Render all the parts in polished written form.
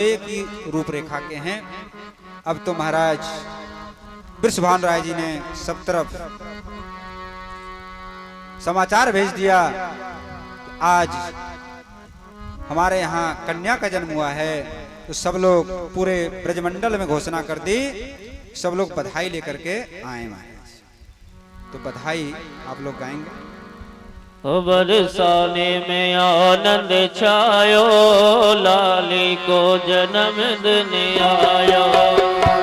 एक ही रूपरेखा के हैं। अब तो महाराज वृषभान राय जी ने सब तरफ समाचार भेज दिया, आज हमारे यहाँ कन्या का जन्म हुआ है। तो सब लोग पूरे ब्रजमंडल में घोषणा कर दी, सब लोग बधाई लेकर के आए महाराज। तो बधाई आप लोग गाएंगे। बरसाने में आनंद छायो, लाली को जन्म दिन आयो।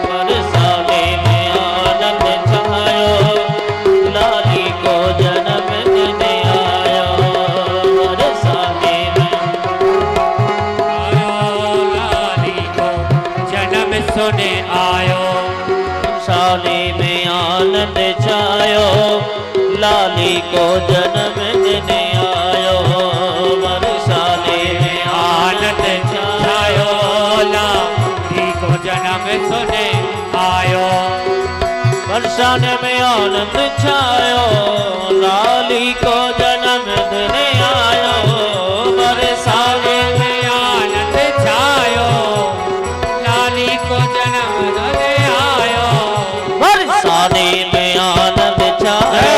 बरसाने में आनंद छायो, लाली को जन्म दिन आयो। बरसाने में आयो, लाली को जन्म सुने आयो। बरसाने में आनंद छायो, लाली को जन्म दिन आयो। बरसाने में आनंद छायो, लाली को जन्म सुने आयो। बरसाने में आनंद छायो, लाली को जन्म दिन आयो। बरसाने में आनंद छायो, लाली को जन्म दिन आयो। बरसाने में आनंद छायो,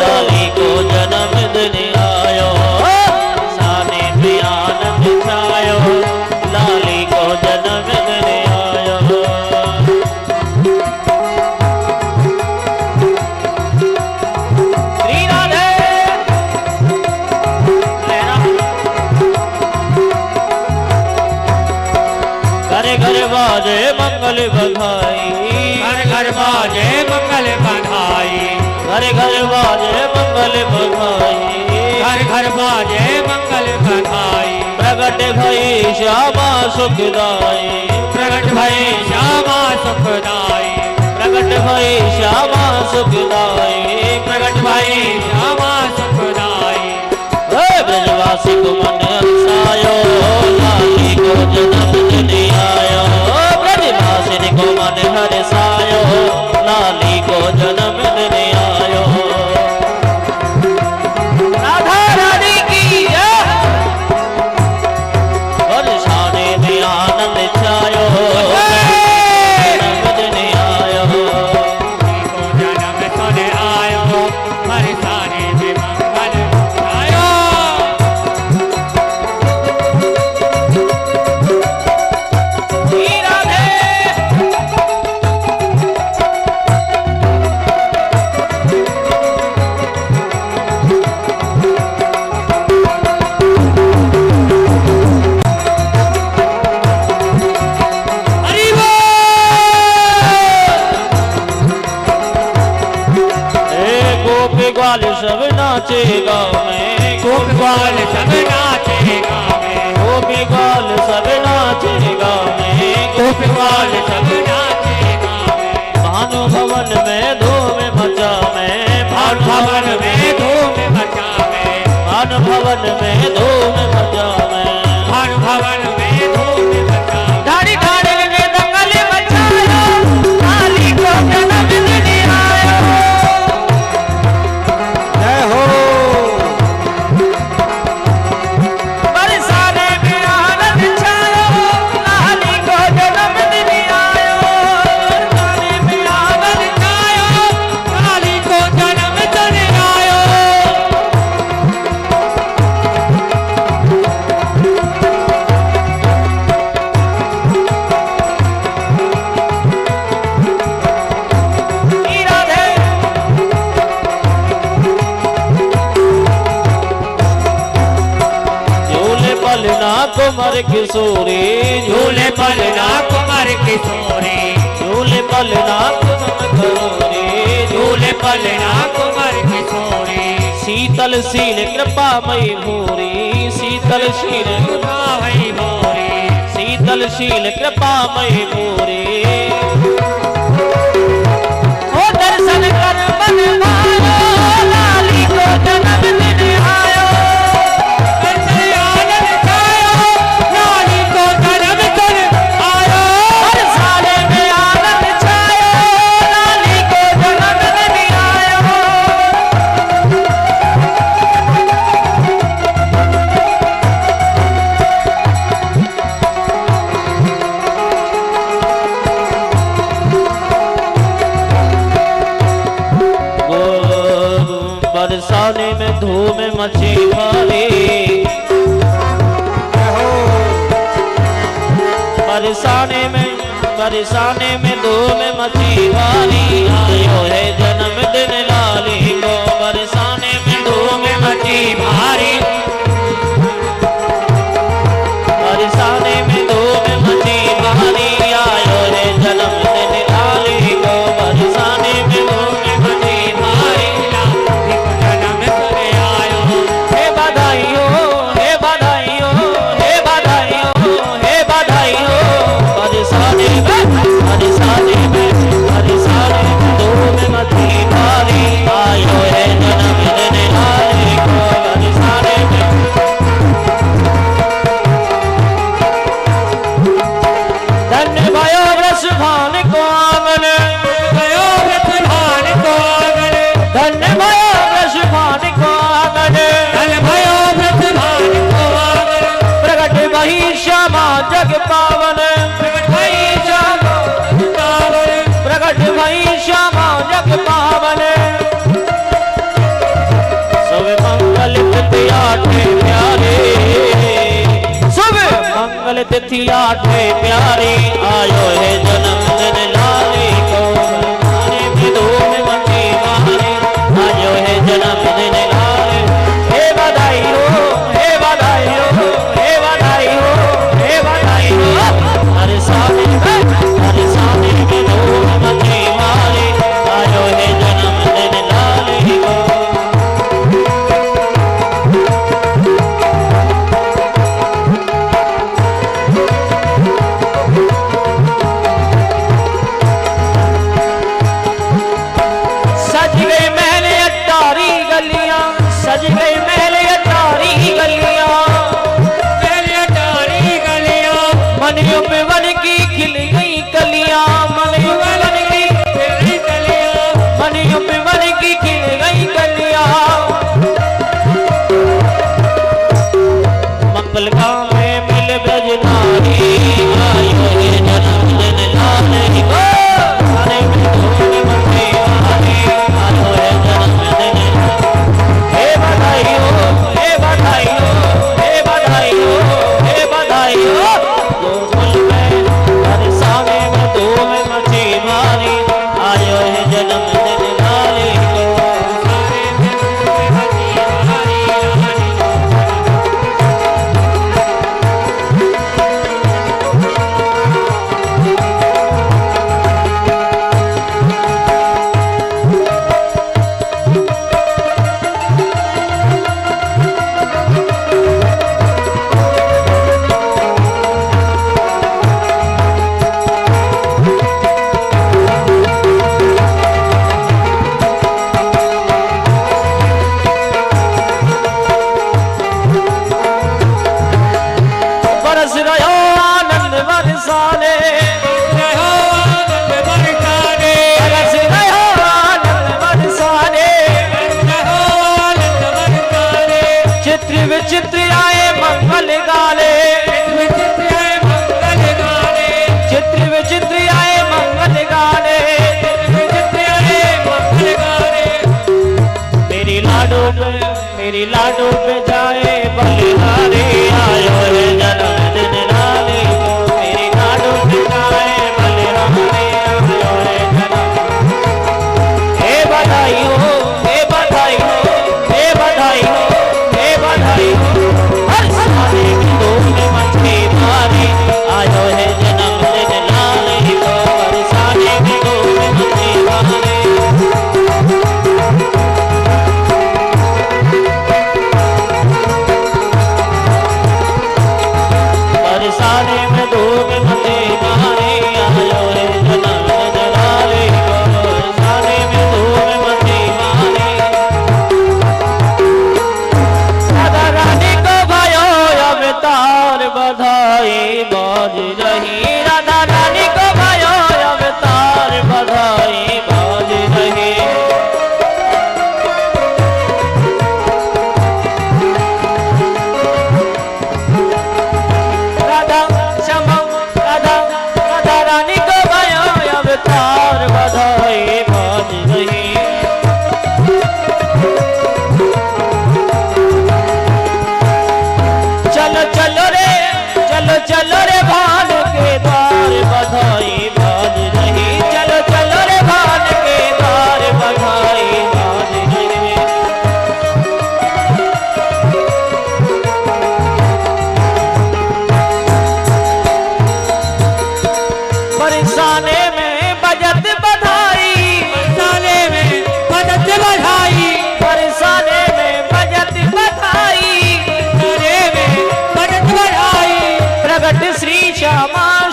लाली को जन्म दिन आयो। बरसाने में आनंद छायो, लाली को जन्म दिन आयो। श्री राधे घरे घरे बाजे मंगल बधाई, घर घर बाजे मंगल बधाई। घरे घरे बाजे मंगल बधाई। घर घर बाजे मंगल बधाई। प्रगट भई श्यामा सुखदाई। प्रगट भई श्यामा सुखदाई। प्रगट भई श्यामा सुखदाई। प्रगट भई श्यामा सुखदाई। हे ब्रजवासी को मन हंसायो, लाली को जन्म दिन आयो। ब्रजवासी को मन हंसायो, लाली को जन्म दिन आयो। राधा रानी की बरसाने में आनंद छायो, जन्म दिन आयो। को जन्म सुने आयो। बरसाने में मंगल आयो। श्री राधे हरि बोल। गोपी ग्वाल सब नाचे गाँव में। गोप ग्वाल सब नाचे गाँव में। गोपी ग्वाल सब नाचे गाँव में। गोप ग्वाल सब नाचे गाँव में। भानु भवन में धूम मचा में। भानु भवन में धूम मचा में। भानु भवन में धूम मचा में। भानु भवन में धूम मचा में। ढाड़ी ढाड़ी में दंगल मचायो, लाली को जन्म दिन आयो। जय हो। बरसाने में आनंद छायो, लाली को जन्म दिन आयो। बरसाने में आनंद छायो, लाली को जन्म दिन आयो। श्री राधे झूले पलना कुमार किशोरी। झूले पलना कुमार किशोरी। झूले पलना कुमार किशोरी। झूले पलना कुमार किशोरी। शीतल शील कृपा मई भूरी। शीतल शील भाई मोरी। शीतल शील कृपा मई भूरी। ओ दर्शन कर मन भायो, लाली को जन्म दिन आयो। आनंद छायो, लाली को जन्म दिन आयो। बरसाने में आनंद छायो, लाली को जन्म दिन आयो। बरसाने में धूम मची वाली आयो है जन्मदिन लाली को बरसाने में धूम मची भारी बरसाने में धूम मची भारी आयो है जन्मदिन लाली को बरसाने में धूम मची भारी जन्म करे आयो हे बधाई हो हे बधाई हो हे बधाई हो हे बधाई हो बरसाने में धूम मची भारी आयो है जन्मदिन लाली को बरसाने में धन्य भयो वृष भान को आंगन भयो व्रत भान को आंगन धन्य भयो वृष भान को आंगन धन भयो व्रत भान को आंगन प्रगट वही श्यामा जग पावन प्रगट भई श्यामा पावन प्रगट वही श्यामा जग पावन शुभ मंगल तिथि आठे प्यारे शुभ मंगल तिथि आठे प्यारी आयो है जन्मदिन लाली को बरसाने में धूम मची भारी आयो है जन्मदिन लाली हे बधाई हो हे बधाई हो हे बधाई हो हे बधाई हो बरसाने में धूम मची भारी आयो है जन्मदिन लाली को सज गई महल अटारी गलियां सज गई महल अटारी गलियां पहले अटारी गलियां मनियों पे वन की खिल गई कलियां मनियों पे वन की तेरी गलियां मनियों पे वन की खिल गई कलियां मंगल गाँव में मिल ब्रज नारी आयो है जन्मदिन लाली को बरसाने में धूम मची भारी आयो है जन्मदिन हे बधाई हो हे बधाई हो हे बधाई हो हे बधाई हो गोकुल में बरसाने में धूम मची भारी आयो है जन्मदिन लाली को सारे में हसी हरी हरी बरस रहो आनंद बरसाने रहो आनंद बरसाने बरस रहो आनंद बरसाने रहो आनंद बरसाने चित्र विचित्र आए मंगल गाले विचित्र है मंगल गाने चित्र विचित्र आए मंगल गाने विचित्र है मंगल गाने मेरी लाडो पे जाए बलिहारी आयो है जन्मदिन लाली को मेरी लाडो पे जाए बलिहारी आयो है जन्मदिन हे बधाई हो हे बधाई हो हे बधाई हो हे बधाई हो बरसाने में धूम मची भारी आयो है जन्मदिन लाली को बरसाने में धूम मची भारी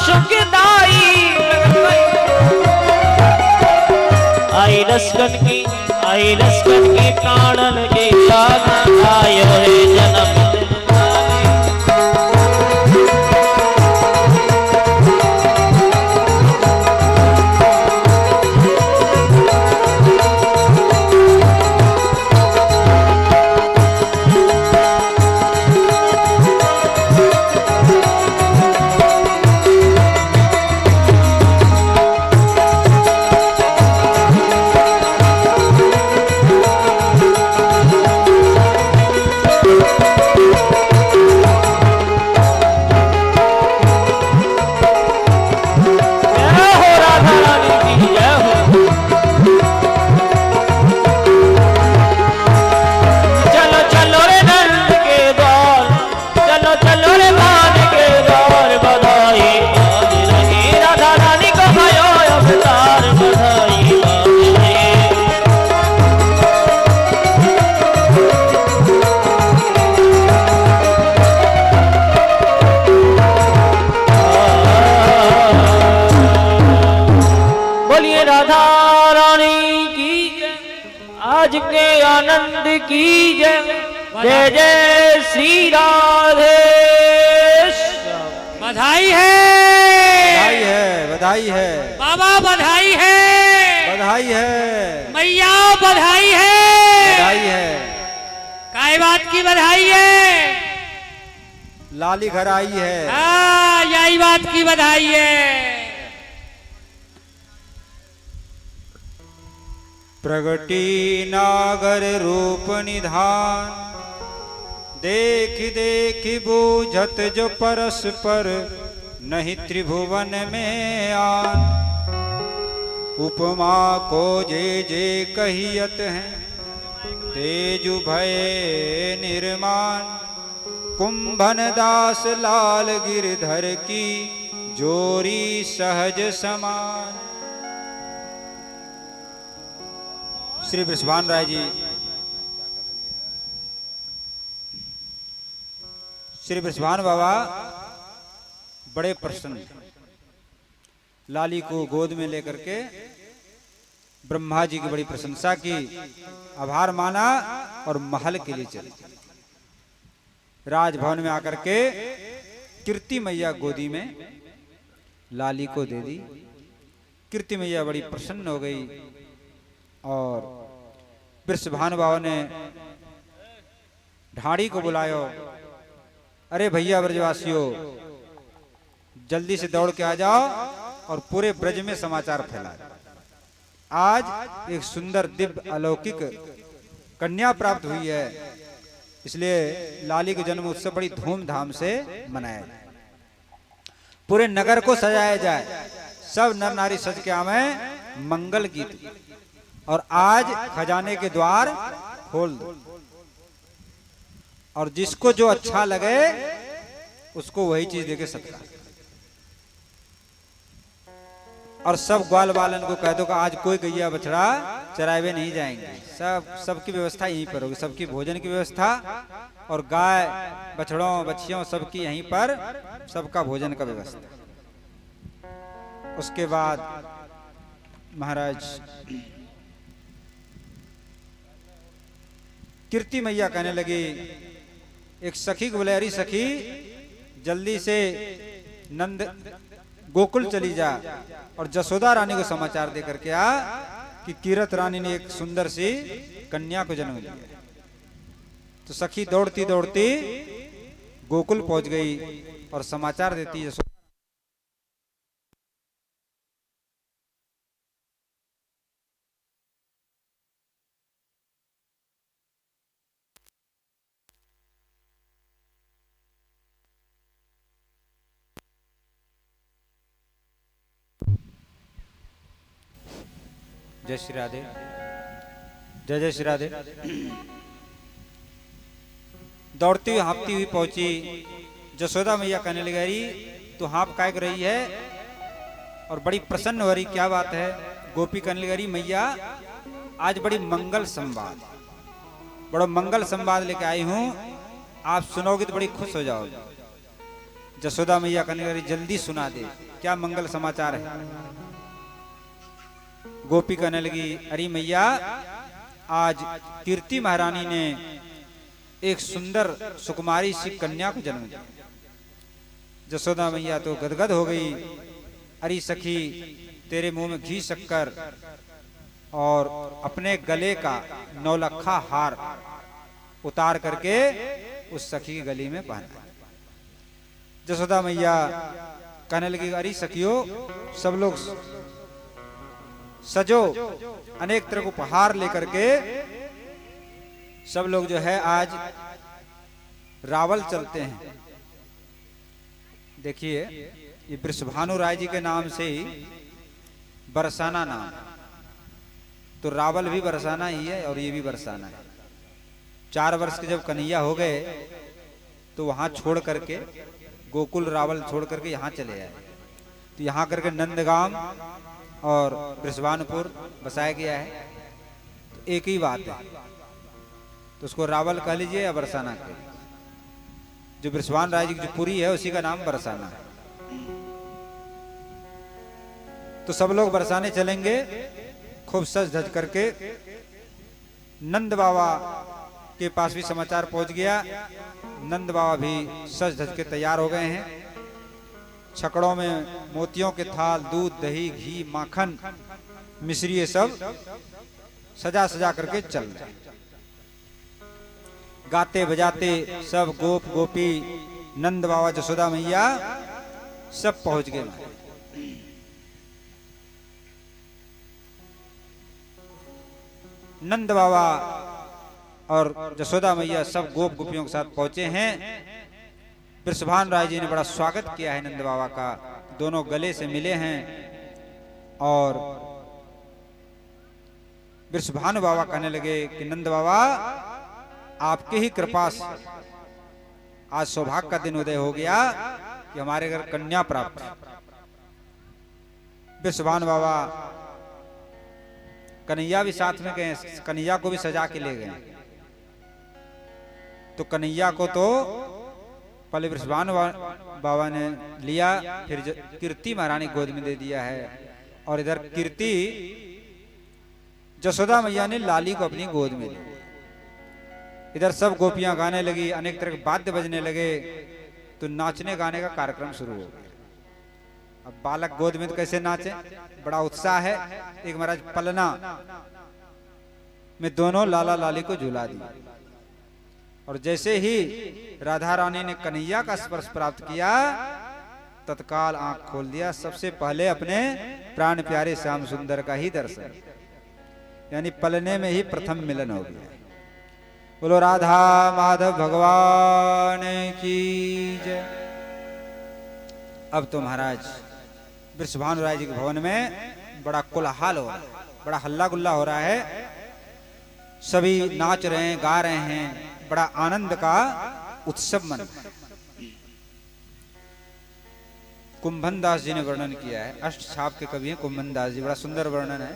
सुखदाई आई रसकन की प्राणन के कारण आयो है जन्म आज के आनंद की जय जय जय श्री राधे बधाई है बधाई है बधाई है बाबा बधाई है बधाई है मैया बधाई है बधाई है। काय बात की बधाई है लाली घर आई है हाँ यही बात की बधाई है। प्रगटी नागर रूप निधान देख देख बूझत जो परस्पर नहीं त्रिभुवन में आन उपमा को जे कहियत हैं तेजु भय निर्माण कुंभन दास लाल गिरधर की जोरी सहज समान। श्री बृषभान राय जी श्री बृषभान बाबा बड़े प्रसन्न लाली को गोद में लेकर के ब्रह्मा जी की बड़ी प्रशंसा की आभार माना और महल के लिए चले राजभवन में आकर के कीर्ति मैया गोदी में लाली को दे दी। कीर्ति मैया बड़ी प्रसन्न हो गई और बृषभान बाबा ने ढाड़ी को बुलायो अरे भैया ब्रजवासियों जल्दी से दौड़ के आ जाओ और पूरे ब्रज में समाचार फैलाओ आज एक सुंदर दिव्य अलौकिक कन्या प्राप्त हुई है इसलिए लाली के जन्म उत्सव बड़ी धूमधाम से मनाया जाए पूरे नगर को सजाया जाए सब नर नारी सज के आवे मंगल गीत और आज खजाने के द्वार खोल दो और जिसको जो अच्छा लगे उसको वही चीज देके सत्कार और सब ग्वाल बालन को कह दो कि आज कोई गैया बछड़ा चरावे नहीं जाएंगे सबकी व्यवस्था यहीं पर होगी सबकी भोजन की व्यवस्था और गाय बछड़ों बछियों सबकी यहीं पर सबका भोजन का व्यवस्था। उसके बाद महाराज कीर्ति मैया कहने लगी एक सखी को बोले अरे सखी जल्दी से नंद गोकुल चली जा और जसोदा रानी को समाचार दे करके आ कि कीरत रानी ने एक सुंदर सी कन्या को जन्म दिया। तो सखी दौड़ती दौड़ती गोकुल पहुंच गई और समाचार देती जसोदा जय श्री राधे जय जय श्री राधे। दौड़ती हुई हाँपती हुई पहुंची जसोदा मैया कहने लगी अरे तू हाँप काय कर रही है और बड़ी प्रसन्न हो रही क्या बात है। गोपी कहने लगी अरे मैया आज बड़ी मंगल संवाद बड़ा मंगल संवाद लेके आई हूं आप सुनोगे तो बड़ी खुश हो जाओगे। जसोदा मैया कहने लगी जल्दी सुना दे। क्या मंगल समाचार है। गोपी कहने लगी, अरे मैया, आज कीर्ति महारानी ने एक सुंदर सुकुमारी सी कन्या को जन्म दिया। जसोदा मैया तो गदगद हो गई। अरे सखी, तेरे मुंह में घी शक्कर और अपने गले का नौलखा हार उतार करके उस सखी की गली में पहना। जसोदा मैया कहने लगी, अरे सखियों, सब लोग सजो, अनेक तरह को उपहार लेकर के सब लोग जो है आज रावल चलते हैं। देखिए, ये वृषभानु राय जी के नाम से ही बरसाना नाम, तो रावल भी बरसाना ही है और ये भी बरसाना है। 4 वर्ष के जब कन्हैया हो गए तो वहां छोड़ करके, गोकुल रावल छोड़ करके यहाँ चले आए। तो यहाँ करके नंदगाम और वृषभानुपुर बसाया गया है। तो एक ही बात है, तो उसको रावल कह लीजिए या बरसाना कह लीजिए। जो वृषभानु राय जी की जो पुरी है उसी का नाम बरसाना है। तो सब लोग बरसाने चलेंगे खूब सज धज करके। नंद बाबा के पास भी समाचार पहुंच गया। नंद बाबा भी सज धज के तैयार हो गए हैं। छकड़ों में मोतियों के थाल, दूध, दही, घी, माखन, मिश्री, ये सब सजा सजा करके चल रहे। गाते बजाते सब गोप गोपी, नंद बाबा, जसोदा मैया सब पहुंच गए। नंद बाबा और जसोदा मैया सब गोप गोपियों के साथ पहुंचे हैं। वृषभानु राय जी ने बड़ा स्वागत किया है नंद बाबा का। दोनों गले से मिले हैं और वृषभानु बाबा कहने लगे कि नंद बाबा, आपके ही कृपा से आज सौभाग्य का दिन उदय हो गया कि हमारे घर कन्या प्राप्त है। वृषभानु बाबा कन्हैया भी साथ में गए, कन्हैया को भी सजा के ले गए। तो कन्हैया को तो पहले वृषभानु बाबा ने लिया, फिर कीर्ति महारानी गोद में दे दिया है। और इधर कीर्ति जसोदा मैया ने लाली को अपनी गोद में लिया। इधर सब गोपियां गाने लगी, अनेक तरह के वाद्य बजने लगे, तो नाचने गाने का कार्यक्रम शुरू हो गया। अब बालक गोद में तो कैसे नाचे, बड़ा उत्साह है। एक महाराज पलना में दोनों लाला लाली को झुला दिया। और जैसे ही राधा रानी ने कन्हैया का स्पर्श प्राप्त किया, तत्काल आंख खोल दिया। सबसे पहले अपने प्राण प्यारे श्याम सुंदर का ही दर्शन, यानी पलने में ही प्रथम मिलन हो गया। बोलो राधा माधव भगवान की जय। अब तो महाराज वृषभानु राय जी के भवन में बड़ा कोलाहल हो रहा है, बड़ा हल्ला गुल्ला हो रहा है। सभी नाच रहे हैं, गा रहे हैं, बड़ा आनंद का उत्सव मन। कुंभन दास जी ने वर्णन किया है, अष्ट छाप के कवि हैं कुंभन दास जी, बड़ा सुंदर वर्णन है।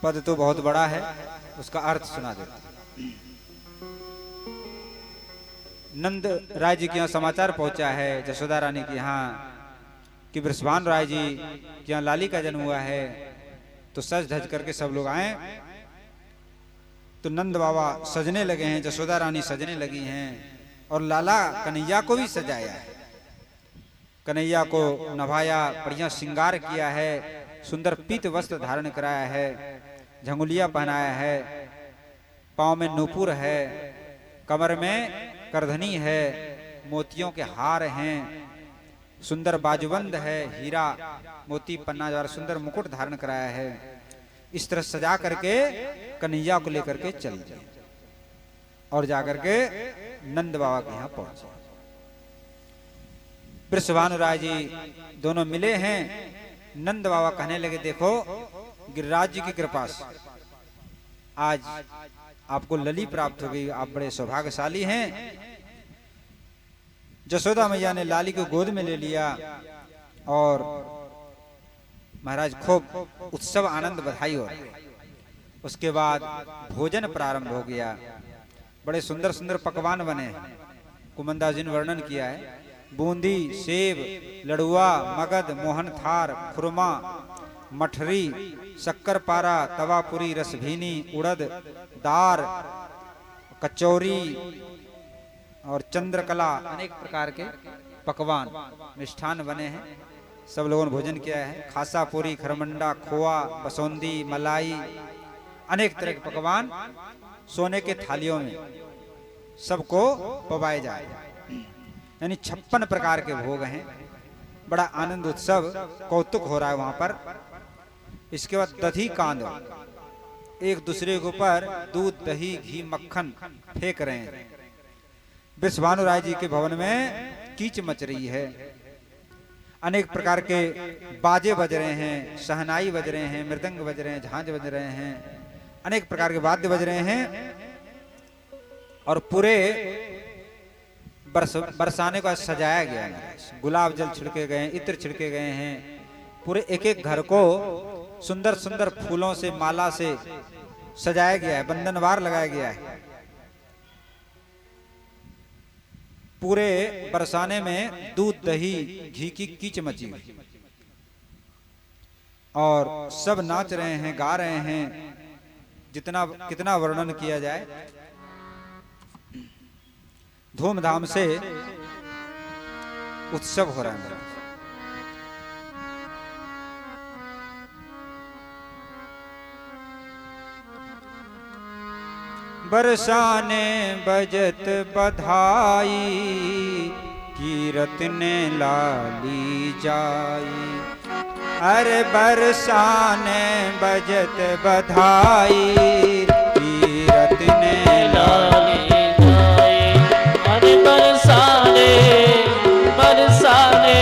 पद तो बहुत बड़ा है, उसका अर्थ सुना देते। नंद राय जी के यहाँ समाचार पहुंचा है, जसोदा रानी के यहाँ, कि वृषभानु राय जी के यहाँ लाली का जन्म हुआ है। तो सज धज करके सब लोग आए। तो नंद बाबा सजने लगे हैं, जसोदा रानी सजने लगी हैं, और लाला कन्हैया को भी सजाया है। कन्हैया को नभाया, बढ़िया श्रृंगार किया है, सुंदर पीत वस्त्र धारण कराया है, झंगुलिया पहनाया है, पांव में नूपुर है, कमर में करधनी है, मोतियों के हार हैं, सुंदर बाजूबंद है, हीरा मोती पन्ना द्वारा सुंदर मुकुट धारण कराया है। इस तरह सजा करके कन्हैया को लेकर के चल गए और जाकर के नंद बाबा के यहाँ पहुंचे। वृषभानु राय जी दोनों मिले हैं। नंद बाबा कहने लगे, देखो गिरिराज जी की कृपा से आज आपको लली प्राप्त हो गई, आप बड़े सौभाग्यशाली हैं। जसोदा मैया ने लाली को गोद में ले लिया और महाराज खूब उत्सव आनंद बधाई हो रही। उसके बाद भोजन प्रारंभ हो गया। बड़े सुंदर सुंदर पकवान बने, कुमंदास जी ने वर्णन किया है। बूंदी, सेब, लड़ुआ, मगध, मोहन थार, खुरमा, मठरी, शक्कर पारा, तवापुरी, रसभीनी, उड़द, दार, कचौरी और चंद्रकला, अनेक प्रकार के पकवान मिष्ठान बने हैं। सब लोगों ने भोजन किया है। खासा पूरी, खरमंडा, खोआ, बसौंदी, मलाई, अनेक तरह के पकवान सोने के थालियों में सबको पवाए जाए, यानी 56 प्रकार के भोग हैं। बड़ा आनंद उत्सव कौतुक हो रहा है वहां पर। इसके बाद दधी कांद, एक दूसरे के ऊपर दूध, दही, घी, मक्खन फेंक रहे हैं। विश्वानु राय जी के भवन में कीच मच रही है। अनेक प्रकार के बाजे बज रहे हैं, शहनाई बज रहे हैं, मृदंग बज रहे हैं, झांझ बज रहे हैं, अनेक प्रकार के वाद्य बज रहे हैं। और पूरे बरसाने को सजाया गया है। गुलाब जल छिड़के गए हैं, इत्र छिड़के गए हैं। पूरे एक एक घर को सुंदर सुंदर फूलों से, माला से सजाया गया है, बंधनवार लगाया गया है। पूरे बरसाने में दूध, दही, घी की कीच मची हुई और सब नाच रहे हैं, गा रहे हैं। जितना कितना वर्णन किया जाए, धूमधाम से उत्सव हो रहा है। बरसाने बजत बधाई, कीरत ने लाली जाई। अरे बरसाने बजत बधाई, कीरत ने लाली जाए। अरे बरसाने बरसाने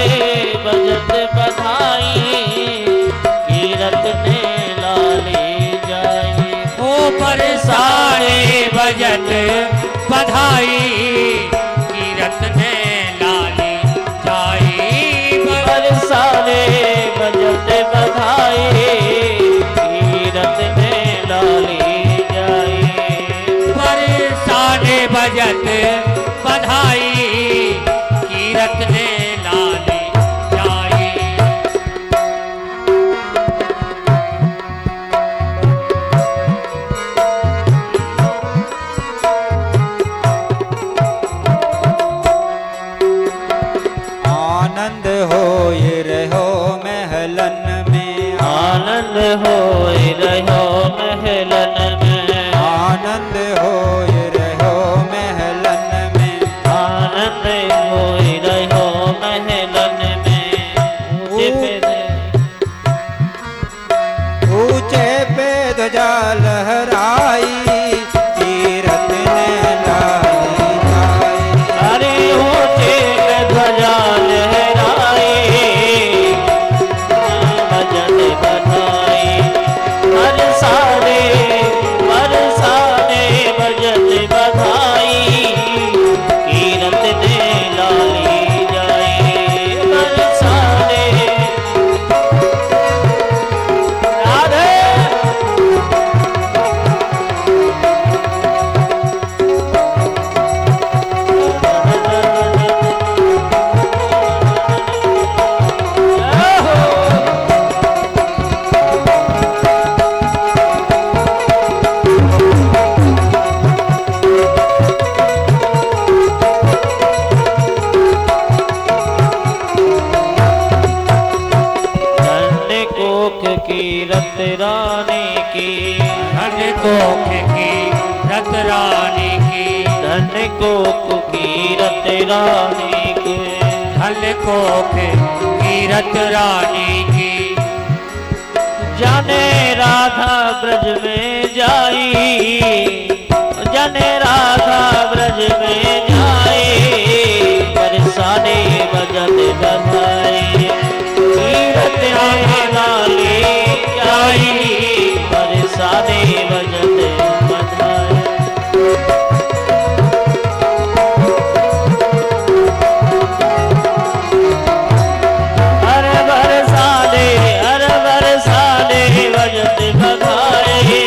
बजत बधाई, कीरत ने लाली जाए। ओ बरसाने बजत बधाई, कीरत ने लाली जाई। बरसाने बजत बधाई, कीरत ने लाली जाए। बरसाने बजत बधाई, कीरत ने लाली जाई। आनंद होए रहो महलन में, आनंद होए रहो महलन में। आनंद होए रहो महलन में। आनंद होए रहो महलन में। ऊंचे पे ध्वजा लहराई, कीरत ने लाली जाई। अरे ऊंचे पे ध्वजा लहराई, भजन बधाई। बरसाने बरसाने बजत बधाई, कीरत ने लाली जाए। बरसाने राधे। धन्य कोख की रत रानी की, धन्य कोख की रत रानी की। धन्य कोख की रत रानी की। धन्य कोख की रत रानी की। जाने राधा ब्रज में जाई, जाने राधा ब्रज में जाई। बरसाने बजत बधाई, कीरत ने लाली जाई। बरसाने बजत बधाई। अरे बरसाने बजत बधाई,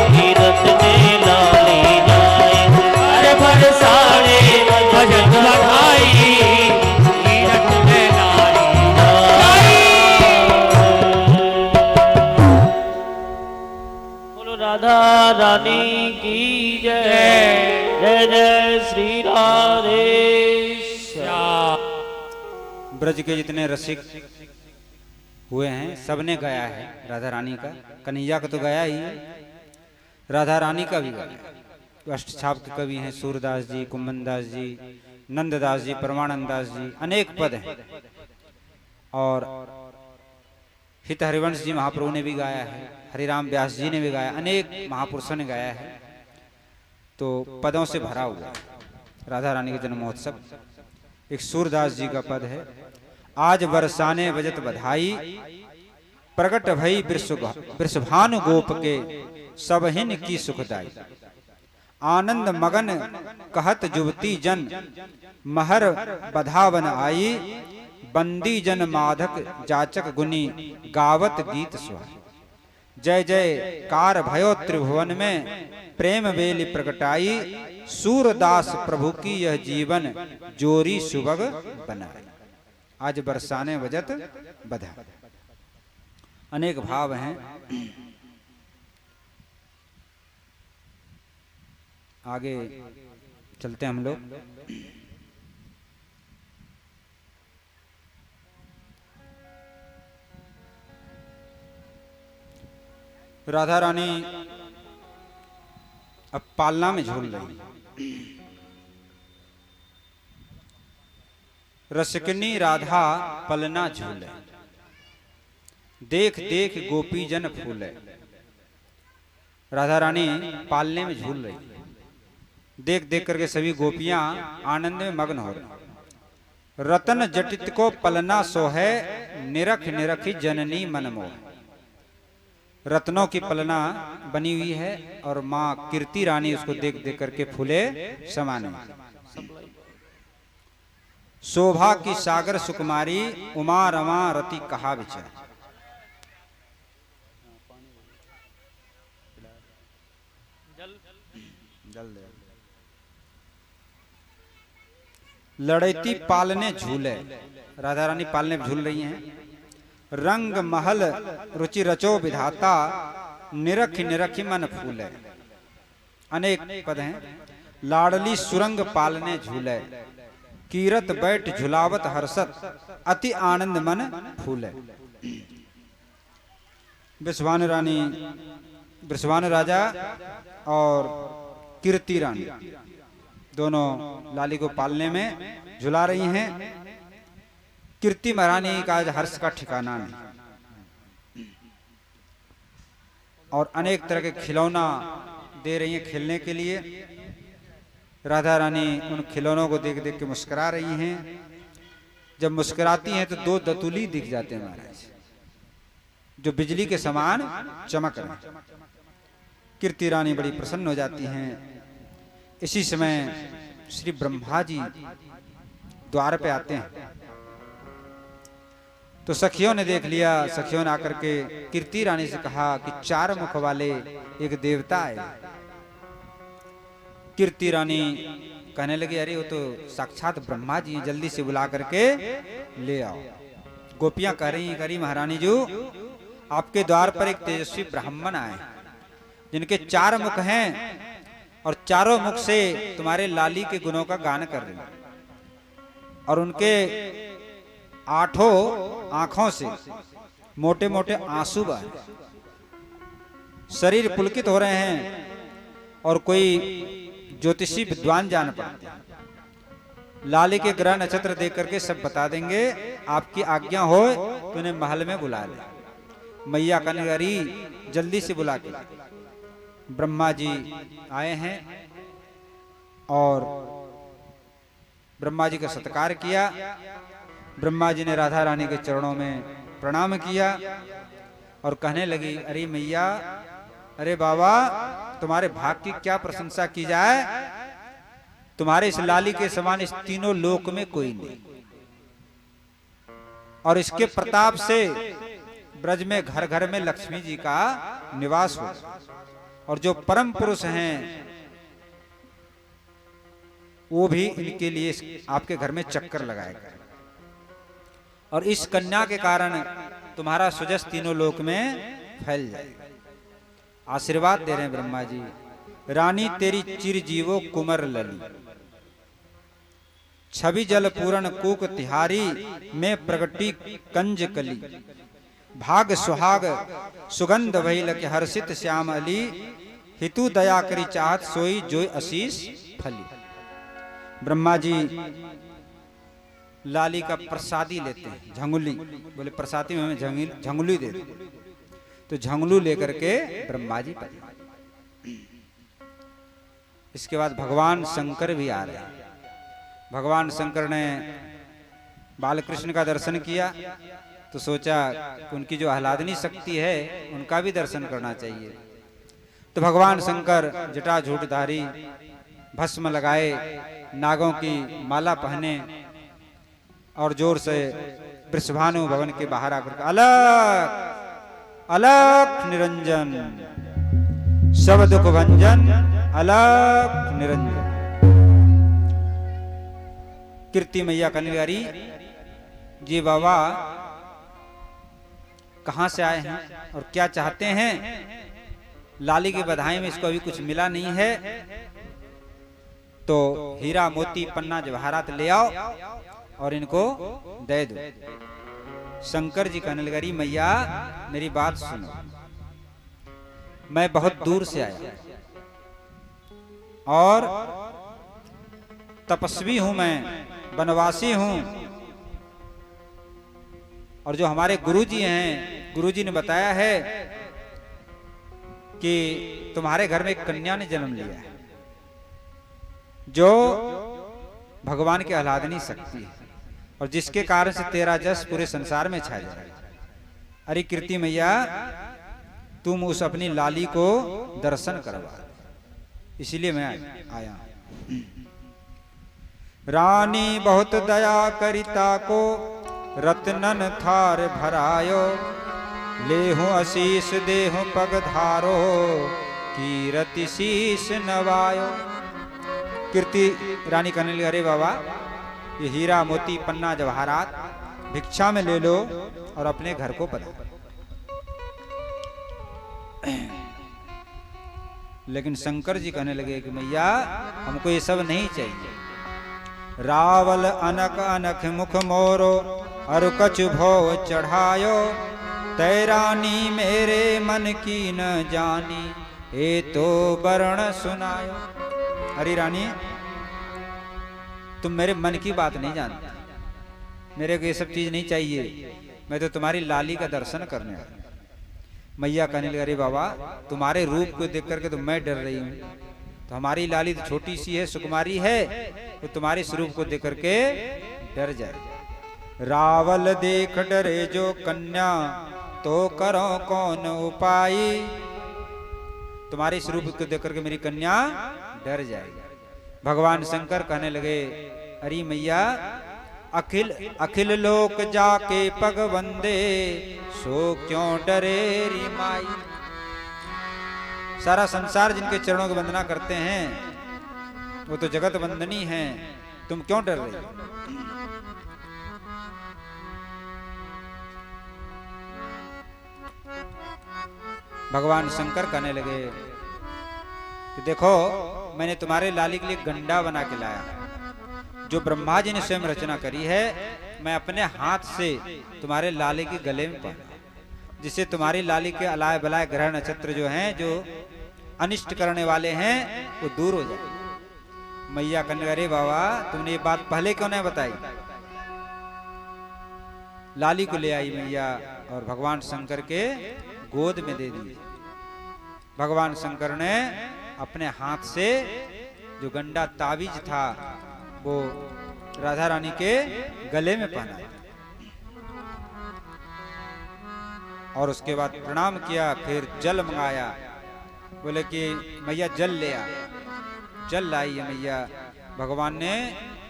कीरत ने लाली जाए। अरे बरसाने राधा रानी की जय। जय जय श्री राधे श्याम। ब्रज के जितने रसिक हुए हैं सबने गाया है राधा रानी का। कन्हैया का तो गाया ही है, राधा रानी का भी गाया। अष्टछाप के कवि हैं सूरदास जी, कुंभनदास जी, नंददास जी, परमानंद दास जी, अनेक पद हैं। और हित हरिवंश जी महाप्रभु ने भी गाया है, हरिराम व्यास जी ने भी गाया, अनेक महापुरुषों ने गाया है। तो पदों से भरा हुआ है राधा रानी का जन्म महोत्सव। एक सूरदास जी का पद है, आज बरसाने बजत बधाई, प्रकट भई वृषभानु गोप के, सबहिन की सुखदाई। आनंद मगन कहत जुवती जन, महर बधावन आई, बंदी जन माधक जाचक गुनी, गावत गीत सुहाई। जय जय कार भयो त्रिभुवन में, प्रेम बेली प्रकटाई, सूरदास प्रभु की यह जीवन, जोरी सुबग बनाई। आज बरसाने बजत बधा। अनेक भाव हैं। आगे चलते हैं हम लोग। राधा रानी अब पालना में झूल रही। रसिकनी राधा पलना झूले, देख देख गोपी जन फूले। राधा रानी पालने में झूल रही, देख देख करके सभी गोपियां आनंद में मग्न हो रही। रतन जटित को पलना सो है, निरख निरखी जननी मनमोह। रत्नों की पलना बनी हुई है और माँ कीर्ति रानी उसको देख देख करके फूले समाने। शोभा की सागर सुकुमारी, उमा रमा रति कहा विचार। जल दे। लड़ैती पालने झूले, राधा रानी पालने झूल रही हैं। रंग महल रुचि रचो विधाता, निरख निरखी मन फूले। अनेक पद हैं। लाडली सुरंग पालने झूले, कीरत बैठ झुलावत हर्षत, अति आनंद मन फूले। वृषभानु रानी, वृषभानु राजा और कीर्ति रानी दोनों लाली को पालने में झुला रही हैं। कीर्ति महारानी का आज हर्ष का ठिकाना नहीं। और अनेक तरह के खिलौना दे रही हैं खेलने के लिए। राधा रानी उन खिलौनों को देख देख के मुस्कुरा रही हैं। जब मुस्कुराती हैं तो दो दतुली दिख जाते हैं महाराज, जो बिजली के समान चमक रहे। कीर्ति रानी बड़ी प्रसन्न हो जाती हैं। इसी समय श्री ब्रह्मा जी द्वार पे आते हैं। तो सखियों ने देख लिया। सखियों ने आकर के कीर्ति रानी से कहा कि 4 मुख वाले एक देवता है। कीर्ति रानी कहने लगी, अरे वो तो साक्षात ब्रह्मा जी, जल्दी से बुला करके ले आओ। गोपियां कह रही, करी महारानी जी, आपके द्वार पर एक तेजस्वी ब्राह्मण आए जिनके 4 मुख हैं और चारों मुख से तुम्हारे लाली के गुणों का गान कर रहे हैं। और उनके 8 आंखों से मोटे मोटे आंसू बह रहे, शरीर पुलकित हो रहे हैं। और कोई ज्योतिषी विद्वान जान पड़ते हैं, लाली के ग्रह नक्षत्र देख करके सब बता देंगे। आपकी आज्ञा हो तो उन्हें महल में बुला ले। मैया कनगरी जल्दी से बुला के। ब्रह्मा जी आए हैं और ब्रह्मा जी का सत्कार किया। ब्रह्मा जी ने राधा रानी के चरणों में प्रणाम किया और कहने लगी, अरे मैया, अरे बाबा, तुम्हारे भाग की क्या प्रशंसा की जाए। तुम्हारे इस लाली के समान इस तीनों लोक में कोई नहीं। और इसके प्रताप से ब्रज में घर घर में लक्ष्मी जी का निवास हो। और जो परम पुरुष हैं वो भी इनके लिए आपके घर में चक्कर लगाएगा। और इस कन्या के कारण तुम्हारा सुजस तीनों लोक में फैल जाएगा। आशीर्वाद दे रहे हैं ब्रह्मा जी। रानी तेरी चिरजीवो कुमर लली, छवि जल पूरण कूक तिहारी, में प्रगटी कंज कली, भाग सुहाग सुगंध वही के हर्षित श्याम अली, हितु दया करी चाहत सोई जोई आशीष फली। ब्रह्मा जी लाली का प्रसादी लेते हैं, झंगुली, बोले प्रसादी में हमें झंगुली दे दो। तो झंगलू लेकर के ब्रह्मा जी पधारे। इसके बाद भगवान शंकर भी आ रहे हैं। भगवान शंकर ने बालकृष्ण का दर्शन किया तो सोचा कि उनकी जो आह्लादनी शक्ति है उनका भी दर्शन करना चाहिए। तो भगवान शंकर जटाजूटधारी, भस्म लगाए, नागों की माला पहने और जोर से वृषभानु भवन के बाहर आकर अलग अलख निरंजन, सब दुख भंजन अलख निरंजन। कीर्ति मैया कन्यारी जी बाबा कहां से आए हैं और क्या चाहते हैं? लाली की बधाई में इसको अभी कुछ मिला नहीं है, तो हीरा मोती पन्ना जवाहरात ले आओ और इनको दे दो। शंकर जी कहने लगे, मैया मेरी बात सुनो, मैं बहुत दूर से आया और तपस्वी हूं, मैं वनवासी हूं, और जो हमारे गुरुजी हैं, गुरुजी ने बताया है कि तुम्हारे घर में एक कन्या ने जन्म लिया है जो भगवान की आह्लादनी शक्ति है और जिसके कारण से तेरा जस पूरे संसार में छा जाए। अरे कीर्ति मैया, तुम उस अपनी लाली को दर्शन करवा, इसलिए मैं आया। रानी बहुत दया करिता को, रत्नन थार भरायो, लेहु आशीष देहु पग धारो, कीरति शीश नवायो। कीर्ति रानी कहने लगी, अरे बाबा ये हीरा मोती पन्ना जवाहरात भिक्षा में ले लो और अपने घर को पधारो। लेकिन शंकर जी कहने लगे कि मैया हमको ये सब नहीं चाहिए। रावल अनक अनख मुख मोरो, अरु कछु भोग चढ़ायो, तैरानी मेरे मन की न जानी, ए तो वर्ण सुनायो। अरे रानी, तुम मेरे मन की बात नहीं जानते, मेरे को ये सब चीज नहीं चाहिए, मैं तो तुम्हारी लाली का दर्शन करने आया। मैया कहने लगे, अरे बाबा तुम्हारे रूप को देख करके तो मैं डर रही हूँ, तो हमारी लाली तो छोटी सी है, सुकुमारी है, तो तुम्हारे स्वरूप को देख करके डर जाए। रावल देख डरे जो कन्या, तो करो कौन उपाय, तुम्हारे स्वरूप को देख करके मेरी कन्या डर जाएगी। भगवान शंकर कहने लगे, अरे मैया अखिल अखिल लोक जाके पग वंदे, सो क्यों डरे री माई। सारा संसार जिनके चरणों की वंदना करते हैं वो तो जगत वंदनी है, तुम क्यों डर रही? भगवान शंकर कहने लगे कि देखो मैंने तुम्हारे लाली के लिए गंडा बना के लाया, जो ब्रह्मा जी ने स्वयं रचना करी है, मैं अपने हाथ से तुम्हारे लाली के गले में पहना, जिससे तुम्हारी लाली के अलाय बलाय ग्रह नक्षत्र जो हैं, जो अनिष्ट करने वाले हैं, वो दूर हो जाए। मैया कहने लगे, अरे बाबा तुमने ये बात पहले क्यों नहीं बताई? लाली को ले आई मैया और भगवान शंकर के गोद में दे दी। भगवान शंकर ने अपने हाथ से जो गंडा ताबीज था वो राधा रानी के गले में पहना और उसके बाद प्रणाम किया, फिर जल मंगाया, बोले कि मैया जल ले आ। जल लाई है मैया। भगवान ने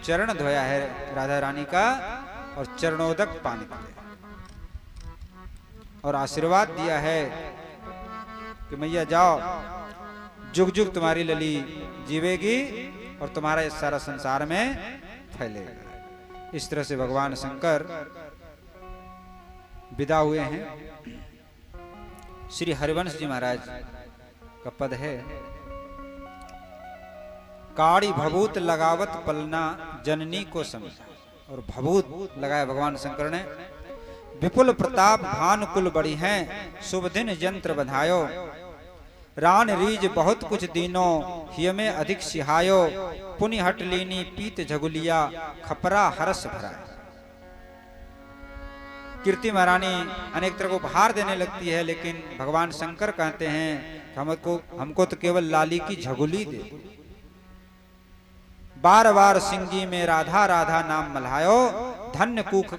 चरण धोया है राधा रानी का और चरणोदक पानी दिया और आशीर्वाद दिया है कि मैया जाओ, जुग जुग तुम्हारी लली जीवेगी और तुम्हारा इस सारा संसार में फैलेगा। इस तरह से भगवान शंकर विदा हुए हैं। श्री हरिवंश जी महाराज का पद है। काड़ी भभूत लगावत पलना जननी को समझा, और भभूत लगाया भगवान शंकर ने। विपुल प्रताप भानुकुल बड़ी हैं, शुभ दिन यंत्र बधायो। रान रीज बहुत कुछ दीनो, हिय में अधिक सिहायो। पुनि हट लीनी पीत झगुलिया, खपरा हरस भरा। कीर्ति महारानी अनेक तरह को उपहार देने लगती है, लेकिन भगवान शंकर कहते हैं हमको तो केवल लाली की झगुली दे। बार बार सिंगी में राधा राधा नाम मल्हायो। धन्य कुख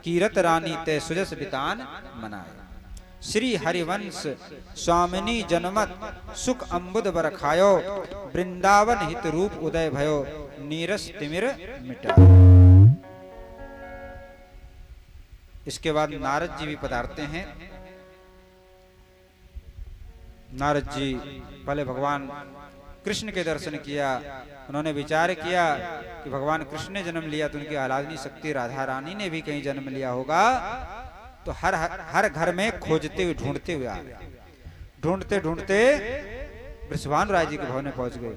कीरत रानी ते सुजस बितान मनायो। श्री हरिवंश स्वामिनी जनमत, सुख अम्बुद बरखायो। वृंदावन हित रूप उदय भयो, नीरस तिमिर मिटा। इसके बाद नारद जी भी पधारते हैं। नारद जी पहले भगवान कृष्ण के दर्शन किया। उन्होंने विचार किया कि भगवान कृष्ण ने जन्म लिया तो उनकी आह्लादनी शक्ति राधा रानी ने भी कहीं जन्म लिया होगा। तो हर घर में खोजते हुए ढूंढते हुए आ गए। ढूंढते ढूंढते वृषभानु राय जी के भवन में पहुंच गए।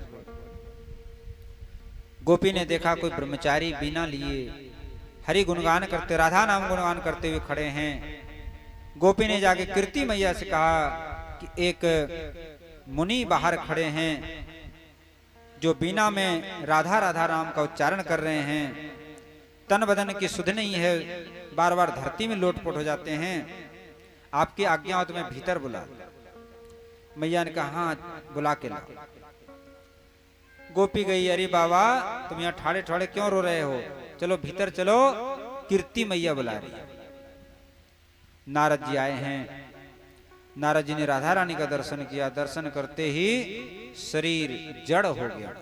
गोपी ने देखा कोई ब्रह्मचारी बिना लिए हरि गुणगान करते, राधा नाम गुणगान करते हुए खड़े हैं। गोपी ने जाके कीर्ति मैया से कहा कि एक मुनि बाहर खड़े हैं जो बीना में राधा राधा नाम का उच्चारण कर रहे हैं। तन बदन की सुध नहीं है, बार बार धरती में लोटपोट हो जाते हैं। आपकी आज्ञा हो तो मैं भीतर बुला। मैया ने कहा हाँ बुला के ला। गोपी गई, अरे बाबा तुम यहाँ ठाड़े ठाड़े क्यों रो रहे हो, चलो भीतर चलो, कीर्ति मैया बुला रही है। नारद जी आए हैं। नारद जी ने राधा रानी का दर्शन किया। दर्शन करते ही शरीर जड़ हो गया,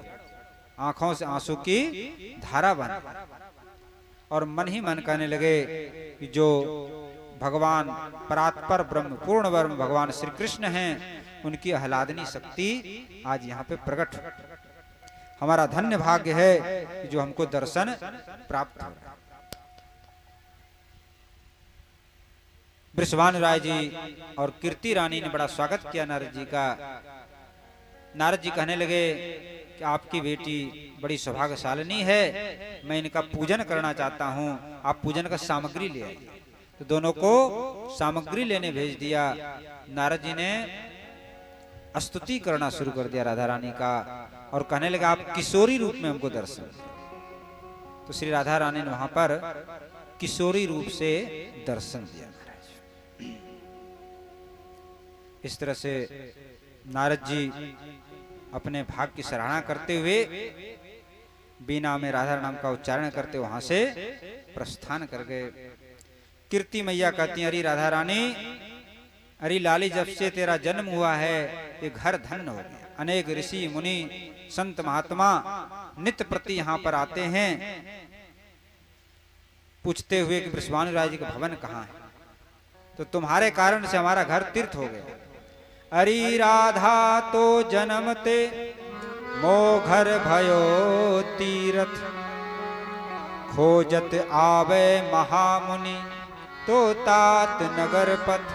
आंखों से आंसू की धारा बन, और मन ही मन कहने लगे कि जो भगवान परात्पर ब्रह्म पूर्ण ब्रह्म भगवान श्री कृष्ण हैं, उनकी आह्लादनी शक्ति आज यहाँ पे प्रकट। हमारा धन्य भाग्य है कि जो हमको दर्शन प्राप्त हो। वृषभानु राय जी और कीर्ति रानी ने बड़ा स्वागत किया नारद जी का। नारद जी कहने लगे कि आपकी बेटी बड़ी सौभाग्यशालिनी है, मैं इनका पूजन करना चाहता हूं, आप पूजन का सामग्री ले आइए। तो दोनों को सामग्री लेने भेज दिया। नारद जी ने स्तुति करना शुरू कर दिया राधा रानी का, और कहने लगा आप किशोरी रूप में हमको दर्शन दिया। तो श्री राधा रानी ने वहां पर किशोरी रूप से दर्शन दिया। इस तरह से नारद जी अपने भाग की सराहना करते हुए बीना में राधा नाम का उच्चारण करते वहां से प्रस्थान कर गए। कीर्ति मैया कहती हैं, अरे राधा रानी, अरे लाली जब से तेरा जन्म हुआ है ये घर धन्य हो गया। अनेक ऋषि मुनि संत महात्मा नित्य प्रति यहाँ पर आते हैं, पूछते हुए कि वृषभानु राय जी का भवन कहाँ है। तो तुम्हारे कारण से हमारा घर तीर्थ हो गया। अरे राधा तो जन्मते मो घर भयो तीरथ, खोजत आवे महामुनि तो तात नगर पथ।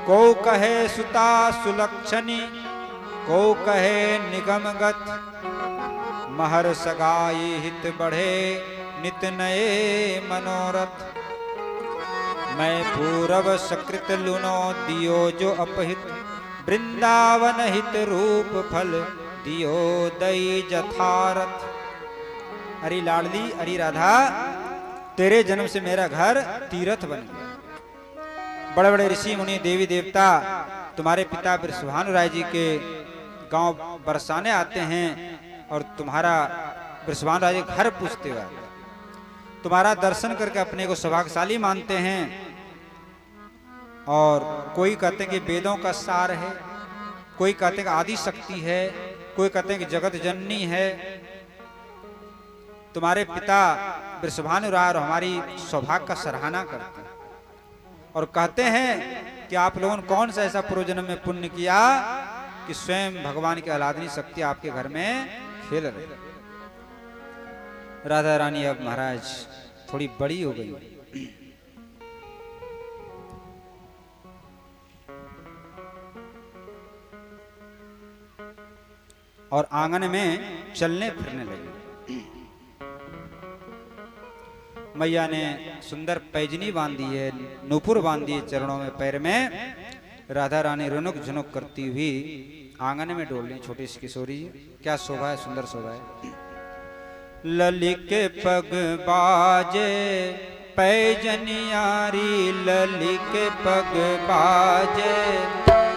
को कहे सुता सुलक्षणी, को कहे निगमगत, महर सगाई हित बढ़े नित नए मनोरथ। मैं पूरब सकृत लुनो दियो जो अपहित, वृंदावन हित रूप फल दियो दई जथारथ। अरे लाडली, अरे राधा, तेरे जन्म से मेरा घर तीर्थ बन गया। बड़े बड़े ऋषि मुनि देवी देवता तुम्हारे पिता वृषभानु राय जी के गांव बरसाने आते हैं, और तुम्हारा वृषभानु राय जी घर पूछते हुए, तुम्हारा दर्शन करके अपने को सौभाग्यशाली मानते हैं। और कोई कहते हैं कि वेदों का सार है, कोई कहते हैं कि आदि शक्ति है, कोई कहते हैं कि जगत जननी है। तुम्हारे पिता वृषभानु राय और हमारी सौभाग्य का सराहना करते हैं, और कहते हैं कि आप लोगों ने कौन सा ऐसा पूर्वजन्म में पुण्य किया कि स्वयं भगवान की आह्लादनी शक्ति आपके घर में खेल रही। राधा रानी अब महाराज थोड़ी बड़ी हो गई। और आंगन में चलने फिरने लगे। मैया ने सुंदर पैजनी बांधी है, नूपुर बांधी है चरणों में, पैर में। राधा रानी रुनुक झुनुक करती हुई आंगन में डोल रही छोटी सी किशोरी। क्या शोभा है, सुंदर शोभा है। लली के पग बाजे पैजनियारी, लली के पग बाजे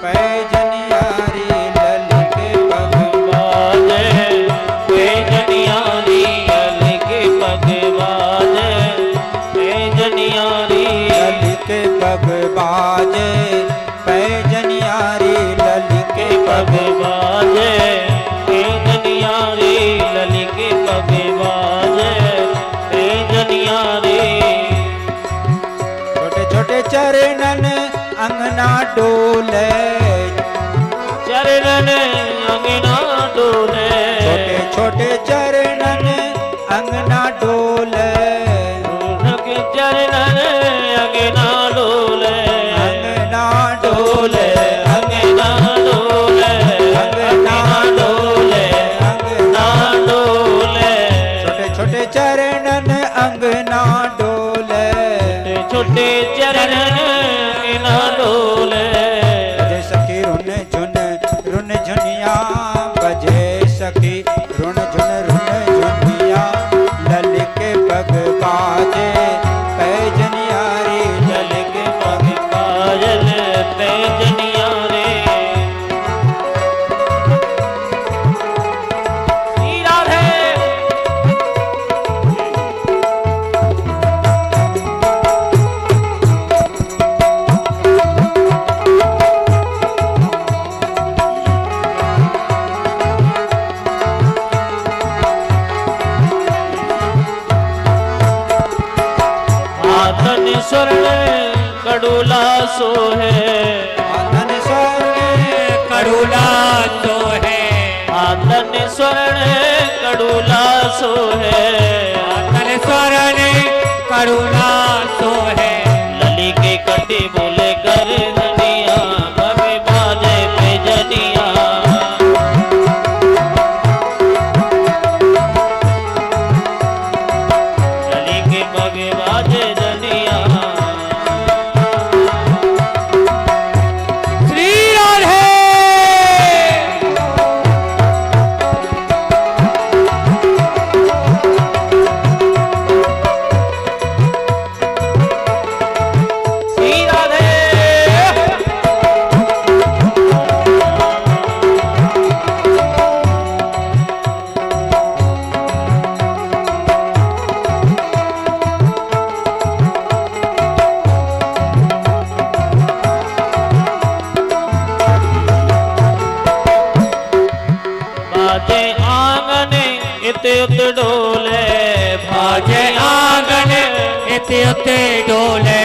पैजनियारी, लली के पग बाजे पैजनियारी, लली के पग बाजे पैजनियारी, लली के पग बाजे पैजनियारी, लली के पग बाजे पैजनियारी, लली के पग बाजे पैजनियारी। छोटे छोटे चरणन अंगना डोले, चरणन अंगना डोले, छोटे छोटे चरणन अंगना डोले, उनके चरणन अंगना डोले, अंगना डोले, अंगना डोले, अंगना डोले, अंगना डोले, छोटे छोटे चरणन अंगना डोले, छोटे चरणन अंगना डोले। बजे सखी रुन झुन रुन झुनिया, बजे सखी रुन झुन झुनिया, लली के पग बाजे पैजनियारी, लली के पग बाजल पैजनियारी। श्री राधे। आतन स्वर्ण कड़ूला सोहे, आतन स्वर्ण करुणा तो है, आतन स्वर्ण कड़ूला सोहे, आतन स्वरण करुणा तो है। लली के कटी बोले कर धनिया, भगे बाजे पैजनिया, लली के भगे बाजे धनिया। श्री राधे। श्री राधे। बाजे आंगन इत उत डोले, बाजे आंगन इति उते डोले,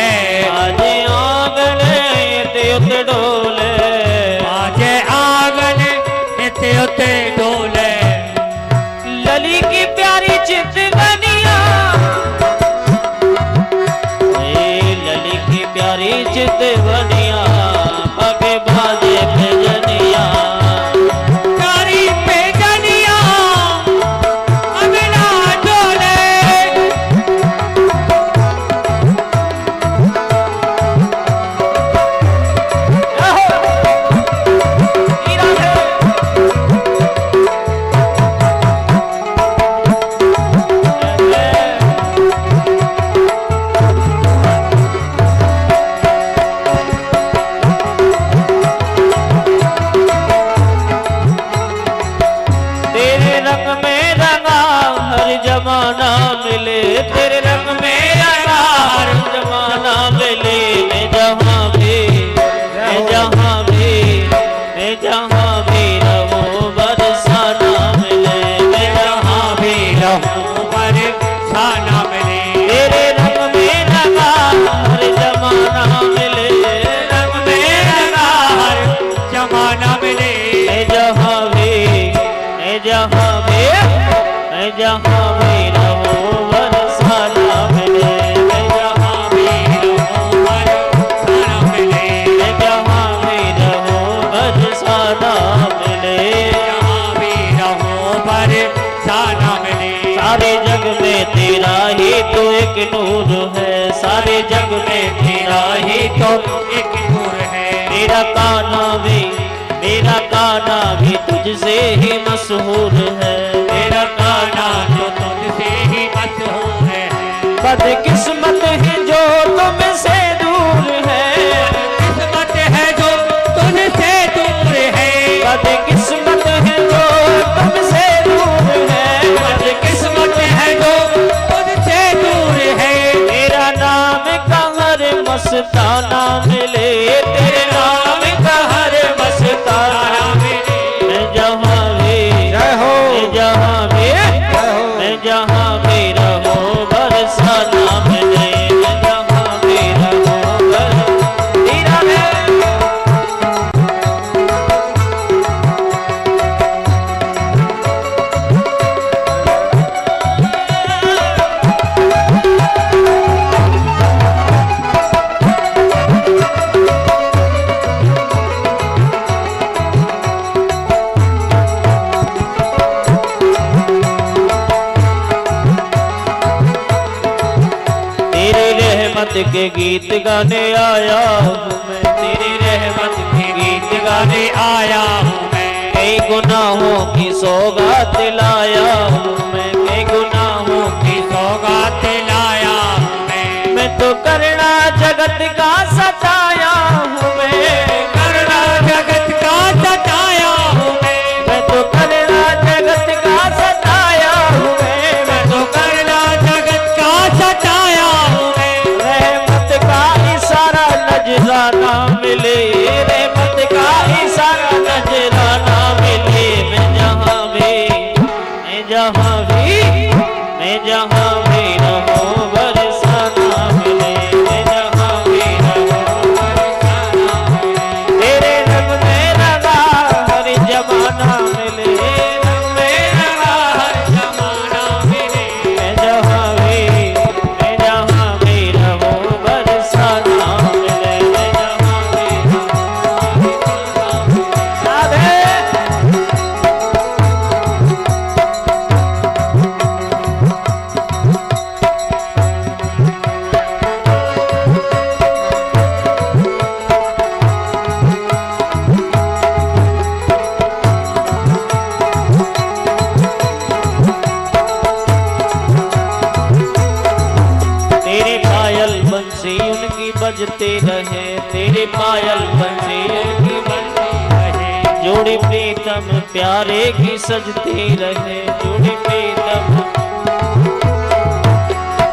बाजे आंगन इत उत डोले, बाजे आंगन इति उते डोले। लली की प्यारी चितवनिया, लली की प्यारी चितवनिया, भगे बाजे पैजनिया, प्यारी पैजनिया अंगना डोले, तेरे रंग में रंगा हर जमाना मिले, तेरे रंग में रंगा हर जमाना मिले। मैं जहाँ भी, मैं जहाँ भी, मैं जहाँ भी रहूं बरसाना मिले, मैं जहाँ भी रहूं बरसाना मिले। तेरे रंग में रंगा हर जमाना मिले, रंग में रंगा हर जमाना मिले। मैं जहाँ भी, मैं जहाँ भी, मैं जहाँ भी रहूं बरसाना मिले, मैं जहाँ भी रहूं बरसाना मिले। मैं जहाँ भी रहूं बरसाना मिले। जहाँ भी एक नूर है, सारे जग में तेरा ही तो एक नूर है। मेरा कान्हा भी तुझसे ही मशहूर है, मेरा कान्हा जो तुझसे ही मशहूर है। बदकिस्मत है जो तुमसे दूर है, किस्मत है जो तुझसे दूर है। बदकिस्मत है जो तुमसे दूर है, बदकिस्मत है जो तुझसे दूर है। तेरा नाम का हर मस्ताना मिले, तेरे नाम का हर मस्ताना मिले। मैं जहाँ भी जय हो मैं जहाँ भी जय हो मैं जहाँ भी रहूं बरसाना मिले, मैं जहाँ भी रहूं तेरा है। तेरी रहमत के गीत गाने आया हूँ मैं, तेरी रहमत के गीत गाने आया हूँ मैं। कई गुनाहों की सौगात लाया हूँ मैं, कई गुनाहों की सौगात लाया हूँ मैं तो करना जगत का सताया हूँ मैं, करना जगत का सताया हूँ मैं तो करना जगत का सताया हूँ मैं तो करना जगत का सताया हूँ रहमत का इशारा नजराना मिले, रहमत का इशारा नजराना मिले। मैं जहाँ भी रहूं बरसाना मिले, मैं जहाँ भी रहूं बरसाना मिले। तेरे रंग में रंगा हर जमाना मिले, रंग में रंगा हर जमाना मिले। मैं जहाँ भी रहूं बरसाना मिले, मैं जहाँ भी रहूं बरसाना मिले। राधे तेरे पायल बंसी उनकी बजते रहे, तेरे पायल बंसी उनकी बजते रहे। जोड़ी प्रीतम प्यारे की सजती रहे, जोड़ी प्रीतम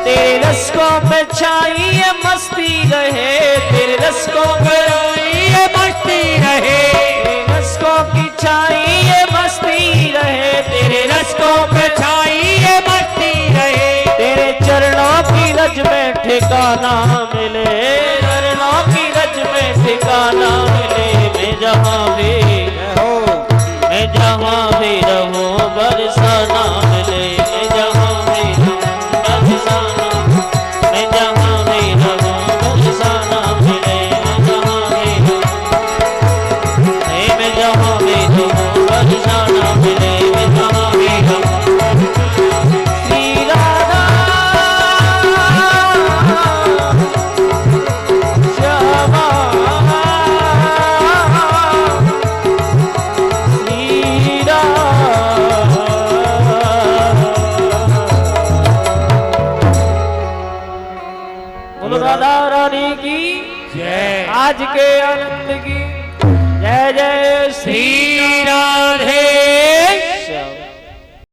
तेरे रस्कों पे छाई ये मस्ती रहे, तेरे रस्कों पे ये मस्ती रहे। तेरे रस्कों की छाई ये मस्ती रहे, तेरे रस्कों पे छाई ये मस्ती रहे। तेरे चरणों की रज में ठिकाना मिले, चरणों की रज में ठिकाना मिले। मैं जहाँ भी रहूं बरसाना मिले, मैं जहाँ भी रहूं बरसाना, मैं जहाँ भी रहूं बरसाना मिले, मैं जहाँ भी रहूं बरसाना मिले, मैं जहाँ भी रहूं। श्री राधा श्यामा श्री बोलो राधा रानी की जय। आज के आनंद की जय जय श्री